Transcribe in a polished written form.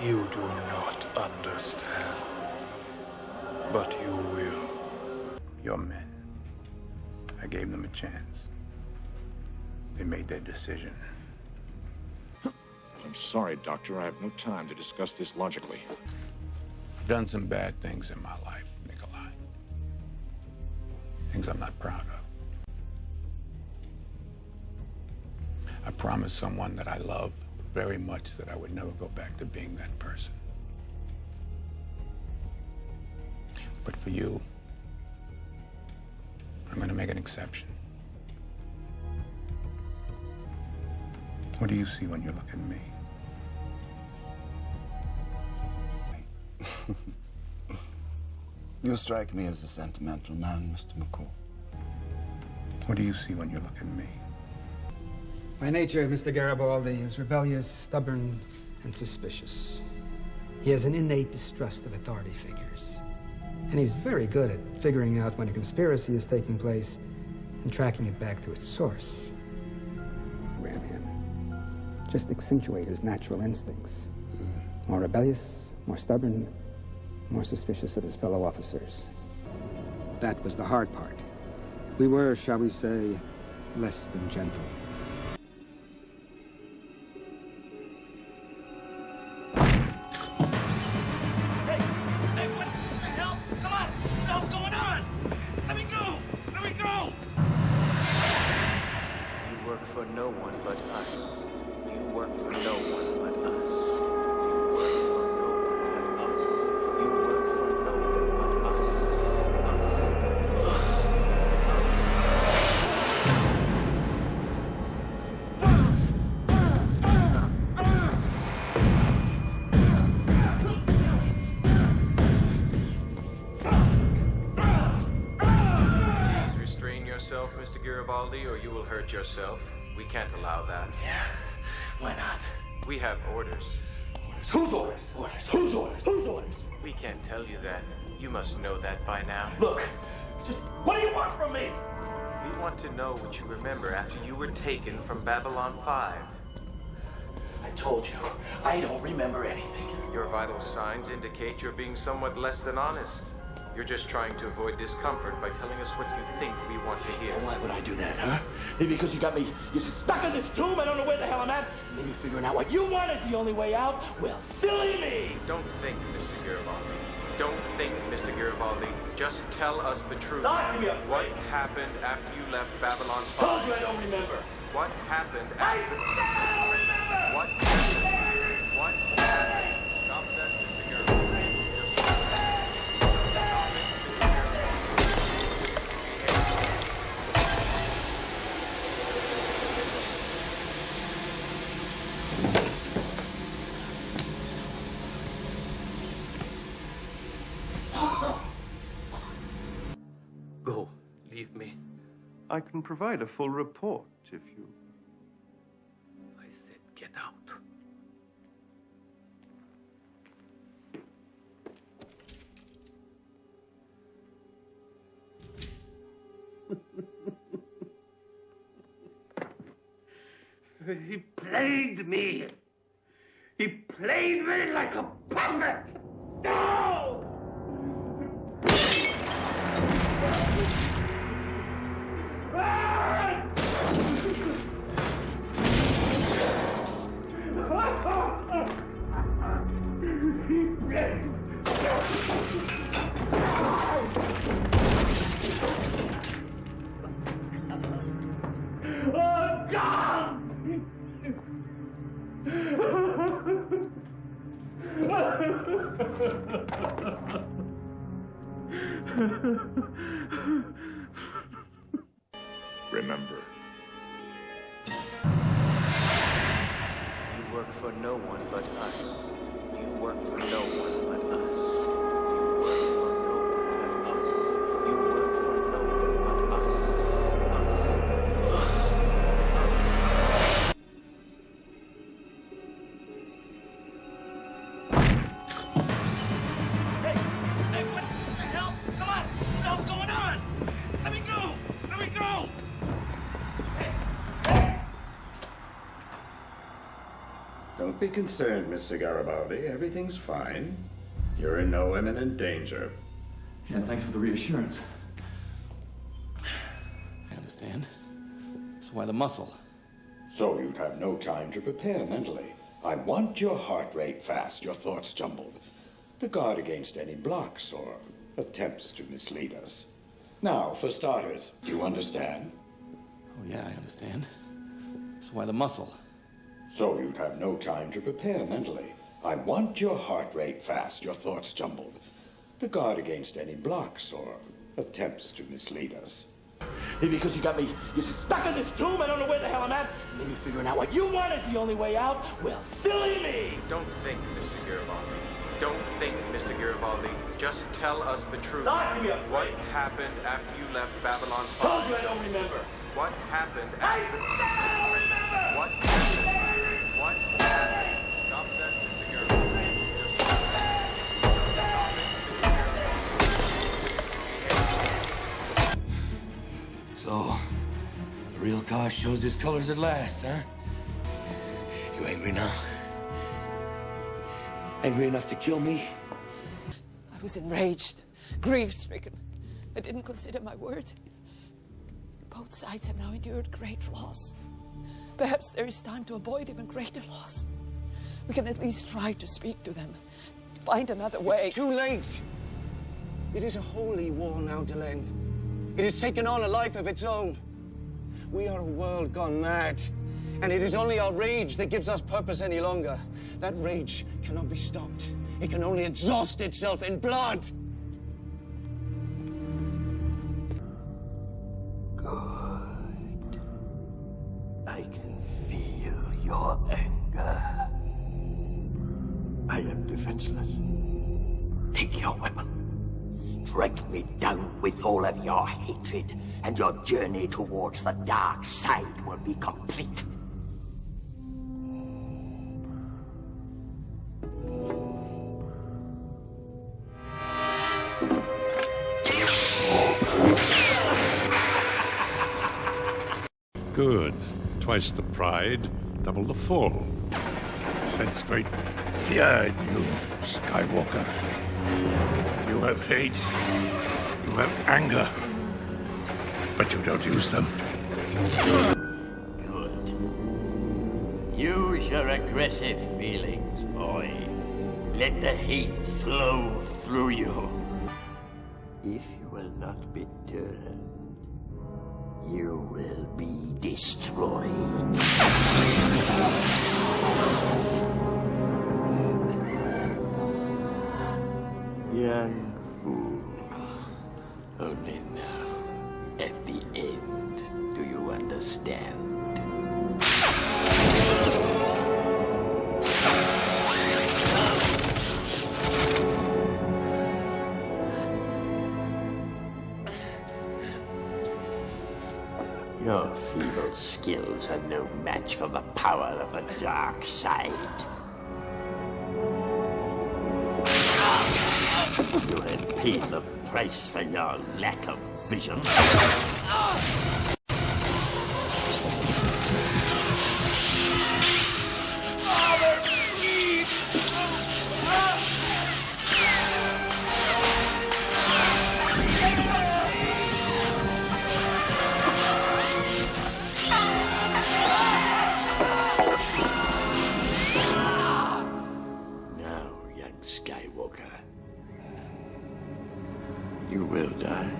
You do not understand, but you will. Your men. I gave them a chance. They made their decision. I'm sorry, Doctor. I have no time to discuss this logically. I've done some bad things in my life, Nikolai. Things I'm not proud of. I promised someone that I love very much that I would never go back to being that person. But for you, I'm going to make an exception. What do you see when you look at me? You strike me as a sentimental man, Mr. McCall. What do you see when you look at me? By nature, Mr. Garibaldi is rebellious, stubborn, and suspicious. He has an innate distrust of authority figures. And he's very good at figuring out when a conspiracy is taking place and tracking it back to its source. Ram him. Just accentuate his natural instincts. More rebellious, more stubborn, more suspicious of his fellow officers. That was the hard part. We were, shall we say, less than gentle. For no one but us. You work for no one but us. You work for no one but us. Please restrain yourself, Mr. Garibaldi, or you will hurt yourself. We can't allow that. Yeah, why not? We have orders. Orders? Whose orders? Orders? Whose orders? Whose orders? We can't tell you that. You must know that by now. Look, just what do you want from me? We want to know what you remember after you were taken from Babylon 5. I told you, I don't remember anything. Your vital signs indicate you're being somewhat less than honest. You're just trying to avoid discomfort by telling us what you think we want to hear. Well, why would I do that, huh? Maybe because you got me stuck in this tomb, I don't know where the hell I'm at. Maybe figuring out what you want is the only way out. Well, silly me! Don't think, Mr. Garibaldi. Don't think, Mr. Garibaldi. Just tell us the truth. Lock me up, What Frank. happened after you left Babylon 5? Told you I don't remember. What happened I after... don't remember! What happened? What happened? Stop that, Mr. Garibaldi. Stop it, Mr. Go. Leave me. I can provide a full report if you... I said get out. He played me. He played me like a puppet. No! Oh, God! Remember, You work for no one but us. You work for no one but us. You work for no one but us. Hey, what the hell? Come on! What the hell's going on? Let me go! Let me go! Don't Don't be concerned, Mr. Garibaldi. Everything's fine. You're in no imminent danger. Yeah, thanks for the reassurance. I understand. So why the muscle? So you'd have no time to prepare mentally. I want your heart rate fast, your thoughts jumbled, to guard against any blocks or attempts to mislead us. Now, for starters, you understand? Oh, yeah, I understand. So why the muscle? So you'd have no time to prepare mentally. I want your heart rate fast, your thoughts jumbled, to guard against any blocks or attempts to mislead us. Maybe because you got me stuck in this tomb, I don't know where the hell I'm at. Maybe figuring out what you want is the only way out. Well, silly me! Don't think, Mr. Garibaldi. Don't think, Mr. Garibaldi. Just tell us the truth. Lock me up, What happened after you left Babylon 5? Told you I don't remember. What happened I after... don't remember! What happened? What happened? Stop that, Mr. Garibaldi. Just stop it, Mr. Garibaldi. So, the real car shows his colors at last, huh? You angry now? Angry enough to kill me? I was enraged, grief-stricken. I didn't consider my word. Both sides have now endured great loss. Perhaps there is time to avoid even greater loss. We can at least try to speak to them, find another way. It's too late. It is a holy war now, Delenn. It has taken on a life of its own. We are a world gone mad, and it is only our rage that gives us purpose any longer. That rage cannot be stopped. It can only exhaust itself in blood. Good. I can feel your anger. I am defenseless. Take your weapon. Strike me down with all of your hatred, and your journey towards the dark side will be complete. Good. Twice the pride, double the fall. Sense great fear in you, Skywalker. You have hate, you have anger, but you don't use them. Good. Use your aggressive feelings, boy. Let the hate flow through you. If you will not be turned, you will be destroyed. Young fool. Only now, at the end, do you understand? Your feeble skills are no match for the power of the dark side. You have paid the price for your lack of vision. Now, young Skywalker, you will die.